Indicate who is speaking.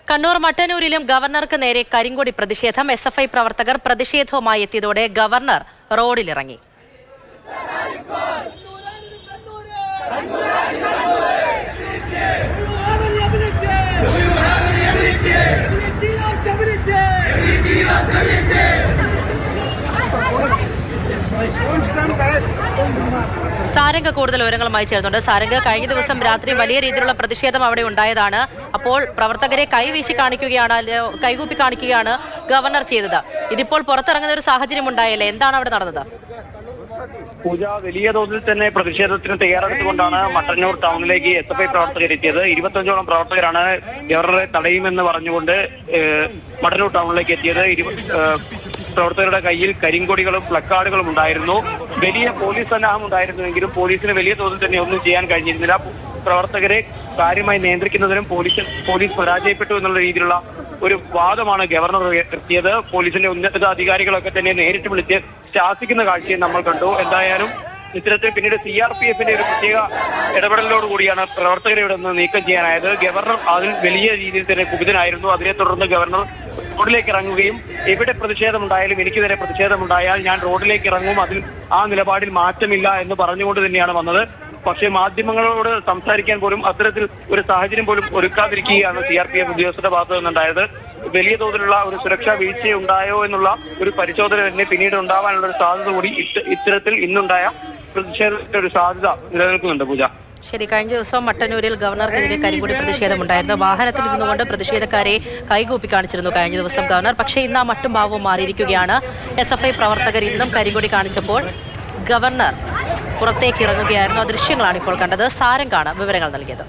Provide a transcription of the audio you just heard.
Speaker 1: കണ്ണൂർ മട്ടന്നൂരിലും ഗവർണർക്ക് നേരെ കരിങ്കൊടി പ്രതിഷേധം. എസ്എഫ്ഐ പ്രവർത്തകർ പ്രതിഷേധവുമായി എത്തിയതോടെ ഗവർണർ റോഡിലിറങ്ങി. സാരംഗ് കൂടുതൽ വിവരങ്ങളുമായി ചേർന്നുണ്ട്. സാരംഗ്, കഴിഞ്ഞ ദിവസം രാത്രി വലിയ രീതിയിലുള്ള പ്രതിഷേധം അവിടെ ഉണ്ടായതാണ്. അപ്പോൾ പ്രവർത്തകരെ കൈവീശി കാണിക്കുകയാണ്, കൈകൂപ്പി കാണിക്കുകയാണ് ഗവർണർ ചെയ്തത്. ഇതിപ്പോൾ പുറത്തിറങ്ങുന്ന ഒരു സാഹചര്യം ഉണ്ടായല്ലേ, എന്താണ് അവിടെ നടന്നത്?
Speaker 2: പൂജ, വലിയ തോതിൽ തന്നെ പ്രതിഷേധത്തിന് തയ്യാറെടുത്തുകൊണ്ടാണ് മട്ടന്നൂർ ടൗണിലേക്ക് എസ്എഫ്ഐ പ്രവർത്തകർ എത്തിയത്. 25ഓളം പ്രവർത്തകരാണ് ഗവർണറെ തടയുമെന്ന് പറഞ്ഞുകൊണ്ട് മട്ടന്നൂർ ടൗണിലേക്ക് എത്തിയത്. പ്രവർത്തകരുടെ കയ്യിൽ കരിങ്കൊടികളും പ്ലക്കാർഡുകളും ഉണ്ടായിരുന്നു. വലിയ പോലീസ് സന്നാഹം ഉണ്ടായിരുന്നുവെങ്കിലും പോലീസിന് വലിയ തോതിൽ തന്നെ ഒന്നും ചെയ്യാൻ കഴിഞ്ഞിരുന്നില്ല. പ്രവർത്തകരെ കാര്യമായി നിയന്ത്രിക്കുന്നതിനും പോലീസ് പരാജയപ്പെട്ടു എന്നുള്ള രീതിയിലുള്ള ഒരു വാദമാണ് ഗവർണർ ഉയർത്തിയത്. പോലീസിന്റെ ഉന്നത അധികാരികളൊക്കെ തന്നെ നേരിട്ട് വിളിച്ച് ശാസിക്കുന്ന കാഴ്ചയും നമ്മൾ കണ്ടു. എന്തായാലും ഇത്തരത്തിൽ പിന്നീട് CRPFന്റെ ഒരു പ്രത്യേക ഇടപെടലോടുകൂടിയാണ് പ്രവർത്തകരെ ഇവിടെ നിന്ന് നീക്കം ചെയ്യാനായത്. ഗവർണർ അതിൽ വലിയ രീതിയിൽ തന്നെ കുപിതനായിരുന്നു. അതിനെ തുടർന്ന് ഗവർണർ റോഡിലേക്ക് ഇറങ്ങുകയും എവിടെ പ്രതിഷേധമുണ്ടായാലും എനിക്കെതിരെ പ്രതിഷേധമുണ്ടായാൽ ഞാൻ റോഡിലേക്ക് ഇറങ്ങും, അതിൽ ആ നിലപാടിൽ മാറ്റമില്ല എന്ന് പറഞ്ഞുകൊണ്ട് തന്നെയാണ് വന്നത്. പക്ഷേ മാധ്യമങ്ങളോട് സംസാരിക്കാൻ പോലും അത്തരത്തിൽ ഒരു സാഹചര്യം പോലും ഒരുക്കാതിരിക്കുകയാണ് CRPF ഉദ്യോഗസ്ഥരുടെ ഭാഗത്തു നിന്നുണ്ടായത്. വലിയ തോതിലുള്ള ഒരു സുരക്ഷാ വീഴ്ചയുണ്ടായോ എന്നുള്ള ഒരു പരിശോധന തന്നെ പിന്നീട് ഉണ്ടാവാനുള്ള ഒരു സാധ്യത കൂടി ഇത്തരത്തിൽ ഇന്നുണ്ടായ പ്രതിഷേധത്തിന്റെ ഒരു സാധ്യത നിലനിൽക്കുന്നുണ്ട്. പൂജ,
Speaker 1: ശരി, കഴിഞ്ഞ ദിവസം മട്ടന്നൂരിൽ ഗവർണർക്കെതിരെ കരിങ്കൊടി പ്രതിഷേധമുണ്ടായിരുന്നു. വാഹനത്തിൽ ഇരുന്നുകൊണ്ട് പ്രതിഷേധക്കാരെ കൈകൂപ്പി കാണിച്ചിരുന്നു കഴിഞ്ഞ ദിവസം ഗവർണർ. പക്ഷേ ഇന്ന് ആ മട്ടും ഭാവവും മാറിയിരിക്കുകയാണ്. SFI പ്രവർത്തകർ ഇന്നും കരിങ്കൊടി കാണിച്ചപ്പോൾ ഗവർണർ പുറത്തേക്ക് ഇറങ്ങുകയായിരുന്നു. ആ ദൃശ്യങ്ങളാണ് ഇപ്പോൾ കണ്ടത്. സാരംഗാണ് വിവരങ്ങൾ നൽകിയത്.